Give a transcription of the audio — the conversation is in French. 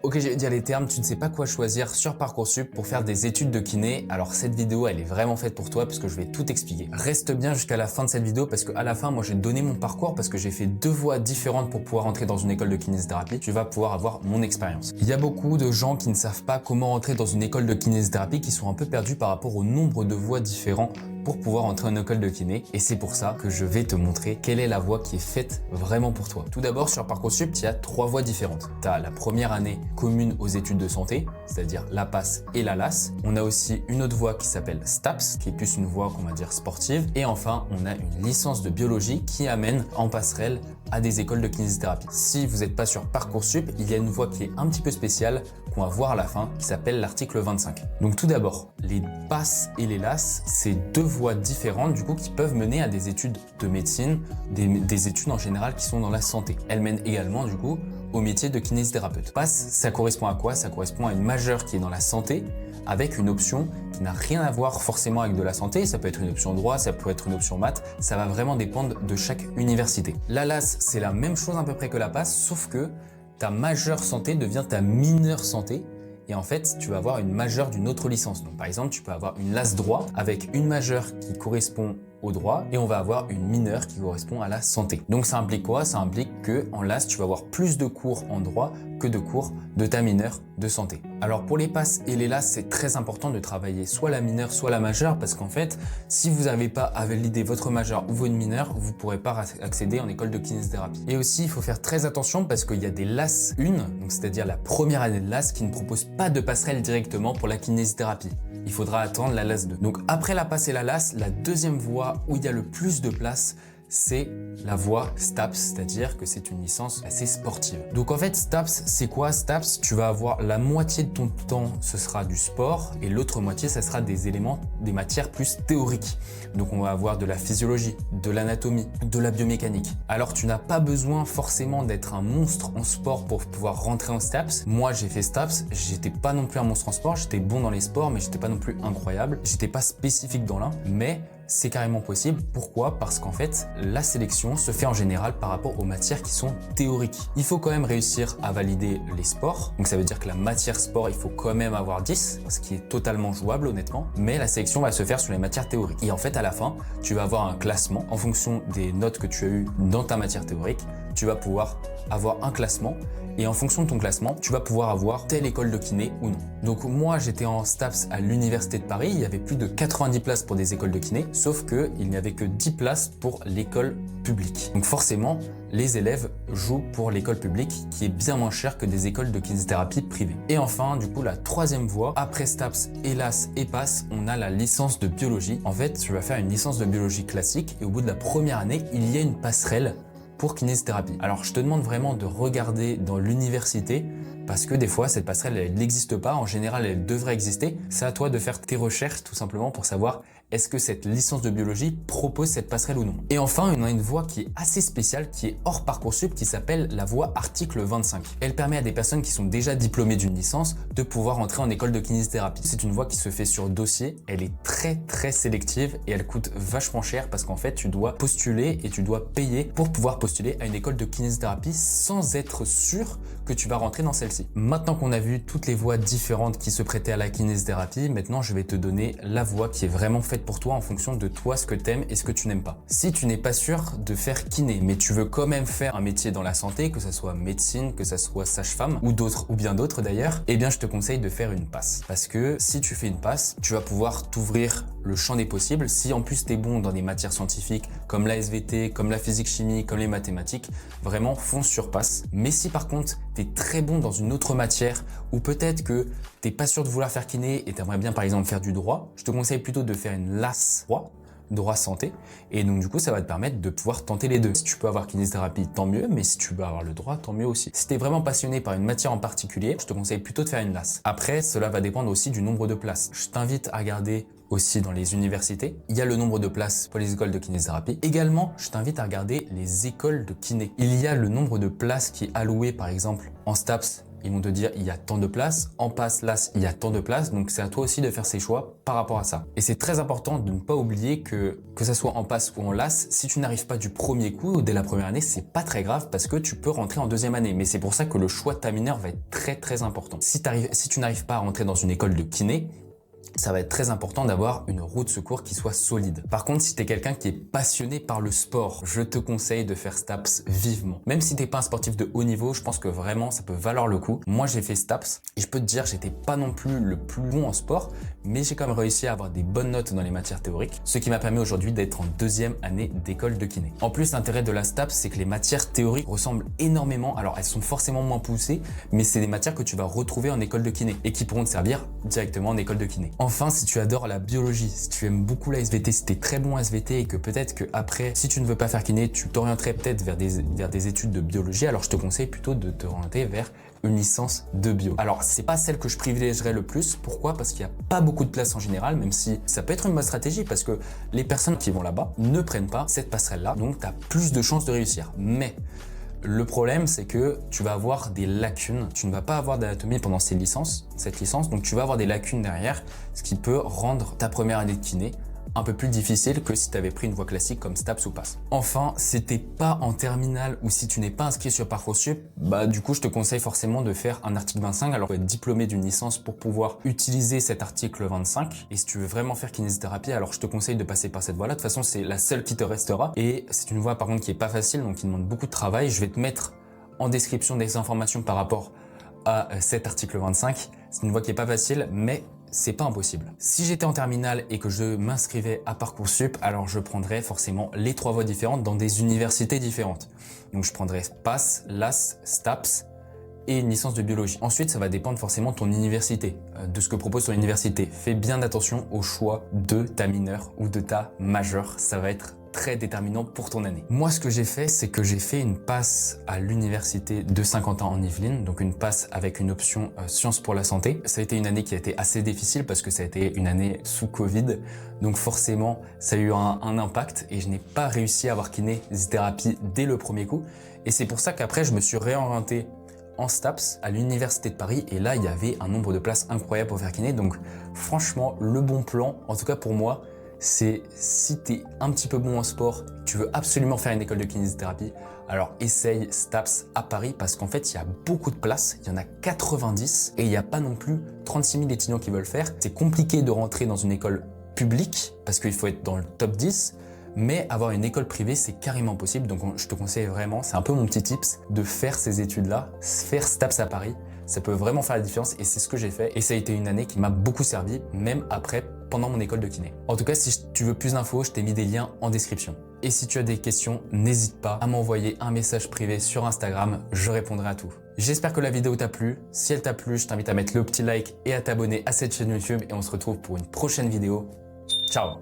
Ok, je vais dire les termes, tu ne sais pas quoi choisir sur Parcoursup pour faire des études de kiné. Alors cette vidéo, elle est vraiment faite pour toi parce que je vais tout expliquer. Reste bien jusqu'à la fin de cette vidéo parce qu'à la fin, moi j'ai donné mon parcours parce que j'ai fait 2 voies différentes pour pouvoir entrer dans une école de kinésithérapie. Tu vas pouvoir avoir mon expérience. Il y a beaucoup de gens qui ne savent pas comment entrer dans une école de kinésithérapie, qui sont un peu perdus par rapport au nombre de voies différentes pour pouvoir entrer en école de kiné. Et c'est pour ça que je vais te montrer quelle est la voie qui est faite vraiment pour toi. Tout d'abord, sur Parcoursup, il y a 3 voies différentes. Tu as la première année commune aux études de santé, c'est-à-dire la PASS et la LAS. On a aussi une autre voie qui s'appelle STAPS, qui est plus une voie qu'on va dire sportive. Et enfin, on a une licence de biologie qui amène en passerelle à des écoles de kinésithérapie. Si vous n'êtes pas sur Parcoursup, il y a une voie qui est un petit peu spéciale qu'on va voir à la fin, qui s'appelle l'article 25. Donc tout d'abord, les PASS et les LAS, c'est 2 voies différentes du coup qui peuvent mener à des études de médecine, des études en général qui sont dans la santé. Elles mènent également du coup au métier de kinésithérapeute. PASS, ça correspond à quoi? Ça correspond à une majeure qui est dans la santé avec une option qui n'a rien à voir forcément avec de la santé. Ça peut être une option droit, ça peut être une option maths. Ça va vraiment dépendre de chaque université. La LAS, c'est la même chose à peu près que la PASS, sauf que ta majeure santé devient ta mineure santé. Et en fait, tu vas avoir une majeure d'une autre licence. Donc par exemple, tu peux avoir une LAS droit avec une majeure qui correspond au droit et on va avoir une mineure qui correspond à la santé. Donc ça implique quoi? Ça implique que en LAS, tu vas avoir plus de cours en droit que de cours de ta mineure de santé. Alors pour les PASS et les LAS, c'est très important de travailler soit la mineure, soit la majeure parce qu'en fait, si vous n'avez pas validé votre majeure ou votre mineure, vous ne pourrez pas accéder en école de kinésithérapie. Et aussi, il faut faire très attention parce qu'il y a des LAS 1, donc c'est-à-dire la première année de LAS qui ne propose pas de passerelle directement pour la kinésithérapie. Il faudra attendre la LAS 2. Donc après la PASS et la LAS, la deuxième voie où il y a le plus de place, c'est la voie STAPS, c'est-à-dire que c'est une licence assez sportive. Donc en fait, STAPS, c'est quoi? STAPS, tu vas avoir la moitié de ton temps, ce sera du sport et l'autre moitié, ça sera des éléments, des matières plus théoriques. Donc on va avoir de la physiologie, de l'anatomie, de la biomécanique. Alors tu n'as pas besoin forcément d'être un monstre en sport pour pouvoir rentrer en STAPS. Moi, j'ai fait STAPS, j'étais pas non plus un monstre en sport, j'étais bon dans les sports, mais j'étais pas non plus incroyable. J'étais pas spécifique dans l'un, mais c'est carrément possible. Pourquoi? Parce qu'en fait, la sélection se fait en général par rapport aux matières qui sont théoriques. Il faut quand même réussir à valider les sports. Donc ça veut dire que la matière sport, il faut quand même avoir 10, ce qui est totalement jouable honnêtement. Mais la sélection va se faire sur les matières théoriques. Et en fait, à la fin, tu vas avoir un classement en fonction des notes que tu as eues dans ta matière théorique. Tu vas pouvoir avoir un classement. Et en fonction de ton classement, tu vas pouvoir avoir telle école de kiné ou non. Donc moi, j'étais en STAPS à l'Université de Paris. Il y avait plus de 90 places pour des écoles de kiné, sauf qu'il n'y avait que 10 places pour l'école publique. Donc forcément, les élèves jouent pour l'école publique qui est bien moins chère que des écoles de kinésithérapie privées. Et enfin, du coup, la troisième voie, après STAPS, hélas et PASS, on a la licence de biologie. En fait, tu vas faire une licence de biologie classique et au bout de la première année, il y a une passerelle pour kinésithérapie. Alors je te demande vraiment de regarder dans l'université parce que des fois cette passerelle elle n'existe pas, en général elle devrait exister. C'est à toi de faire tes recherches tout simplement pour savoir est-ce que cette licence de biologie propose cette passerelle ou non. Et enfin, on a une voie qui est assez spéciale, qui est hors Parcoursup, qui s'appelle la voie article 25. Elle permet à des personnes qui sont déjà diplômées d'une licence de pouvoir entrer en école de kinésithérapie. C'est une voie qui se fait sur dossier, elle est très sélective et elle coûte vachement cher parce qu'en fait tu dois postuler et tu dois payer pour pouvoir postuler à une école de kinésithérapie sans être sûr que tu vas rentrer dans celle-ci. Maintenant qu'on a vu toutes les voies différentes qui se prêtaient à la kinésithérapie, maintenant je vais te donner la voie qui est vraiment faite pour toi en fonction de toi, ce que tu aimes et ce que tu n'aimes pas. Si tu n'es pas sûr de faire kiné, mais tu veux quand même faire un métier dans la santé, que ça soit médecine, que ça soit sage-femme ou d'autres, ou bien d'autres d'ailleurs, eh bien je te conseille de faire une PASS. Parce que si tu fais une PASS, tu vas pouvoir t'ouvrir le champ des possibles. Si en plus tu es bon dans des matières scientifiques comme la SVT, comme la physique-chimie, comme les mathématiques, vraiment fonce sur PASS. Mais si par contre tu es très bon dans une autre matière ou peut-être que tu n'es pas sûr de vouloir faire kiné et tu aimerais bien par exemple faire du droit, je te conseille plutôt de faire une LAS droit santé et donc du coup ça va te permettre de pouvoir tenter les deux. Si tu peux avoir kinésithérapie tant mieux, mais si tu veux avoir le droit tant mieux aussi. Si tu es vraiment passionné par une matière en particulier, je te conseille plutôt de faire une LAS. Après cela va dépendre aussi du nombre de places. Je t'invite à regarder aussi dans les universités, il y a le nombre de places pour les écoles de kinésithérapie. Également, je t'invite à regarder les écoles de kiné. Il y a le nombre de places qui est alloué par exemple en STAPS ils vont te dire il y a tant de places, en passe, LAS, il y a tant de places, donc c'est à toi aussi de faire ses choix par rapport à ça. Et c'est très important de ne pas oublier que ça soit en passe ou en LAS, si tu n'arrives pas du premier coup ou dès la première année, c'est pas très grave parce que tu peux rentrer en deuxième année. Mais c'est pour ça que le choix de ta mineure va être très important. Si tu n'arrives pas à rentrer dans une école de kiné, ça va être très important d'avoir une roue de secours qui soit solide. Par contre, si tu es quelqu'un qui est passionné par le sport, je te conseille de faire STAPS vivement. Même si t'es pas un sportif de haut niveau, je pense que vraiment ça peut valoir le coup. Moi, j'ai fait STAPS et je peux te dire, j'étais pas non plus le plus bon en sport, mais j'ai quand même réussi à avoir des bonnes notes dans les matières théoriques, ce qui m'a permis aujourd'hui d'être en deuxième année d'école de kiné. En plus, l'intérêt de la STAPS, c'est que les matières théoriques ressemblent énormément. Alors, elles sont forcément moins poussées, mais c'est des matières que tu vas retrouver en école de kiné et qui pourront te servir directement en école de kiné. Enfin, si tu adores la biologie, si tu aimes beaucoup la SVT, si tu es très bon en SVT et que peut-être que après, si tu ne veux pas faire kiné, tu t'orienterais peut-être vers des études de biologie, alors je te conseille plutôt de t'orienter vers une licence de bio. Alors, c'est pas celle que je privilégierais le plus. Pourquoi? Parce qu'il n'y a pas beaucoup de place en général, même si ça peut être une bonne stratégie parce que les personnes qui vont là-bas ne prennent pas cette passerelle-là, donc tu as plus de chances de réussir. Mais le problème, c'est que tu vas avoir des lacunes. Tu ne vas pas avoir d'anatomie pendant cette licence, donc tu vas avoir des lacunes derrière, ce qui peut rendre ta première année de kiné un peu plus difficile que si tu avais pris une voie classique comme STAPS ou PASS. Enfin, si t'es pas en terminale ou si tu n'es pas inscrit sur Parcoursup, du coup, je te conseille forcément de faire un article 25. Alors, tu dois être diplômé d'une licence pour pouvoir utiliser cet article 25. Et si tu veux vraiment faire kinésithérapie, alors je te conseille de passer par cette voie-là. De toute façon, c'est la seule qui te restera. Et c'est une voie, par contre, qui est pas facile, donc qui demande beaucoup de travail. Je vais te mettre en description des informations par rapport à cet article 25. C'est une voie qui est pas facile, mais c'est pas impossible. Si j'étais en terminale et que je m'inscrivais à Parcoursup, alors je prendrais forcément les 3 voies différentes dans des universités différentes. Donc je prendrais PASS, LAS, STAPS et une licence de biologie. Ensuite, ça va dépendre forcément de ton université, de ce que propose ton université. Fais bien attention au choix de ta mineure ou de ta majeure. Ça va être très déterminant pour ton année. Moi, ce que j'ai fait, c'est que j'ai fait une passe à l'université de Saint-Quentin en Yvelines, donc une passe avec une option sciences pour la santé. Ça a été une année qui a été assez difficile parce que ça a été une année sous Covid, donc forcément, ça a eu un impact et je n'ai pas réussi à avoir kinésithérapie dès le premier coup. Et c'est pour ça qu'après, je me suis réorienté en STAPS à l'université de Paris et là, il y avait un nombre de places incroyable pour faire kiné. Donc franchement, le bon plan, en tout cas pour moi, c'est si tu es un petit peu bon en sport, tu veux absolument faire une école de kinésithérapie, alors essaye STAPS à Paris parce qu'en fait, il y a beaucoup de places, il y en a 90 et il n'y a pas non plus 36 000 étudiants qui veulent faire. C'est compliqué de rentrer dans une école publique parce qu'il faut être dans le top 10, mais avoir une école privée, c'est carrément possible. Donc je te conseille vraiment, c'est un peu mon petit tips, de faire ces études-là, faire STAPS à Paris. Ça peut vraiment faire la différence et c'est ce que j'ai fait. Et ça a été une année qui m'a beaucoup servi, même après, pendant mon école de kiné. En tout cas, si tu veux plus d'infos, je t'ai mis des liens en description. Et si tu as des questions, n'hésite pas à m'envoyer un message privé sur Instagram, je répondrai à tout. J'espère que la vidéo t'a plu. Si elle t'a plu, je t'invite à mettre le petit like et à t'abonner à cette chaîne YouTube et on se retrouve pour une prochaine vidéo. Ciao!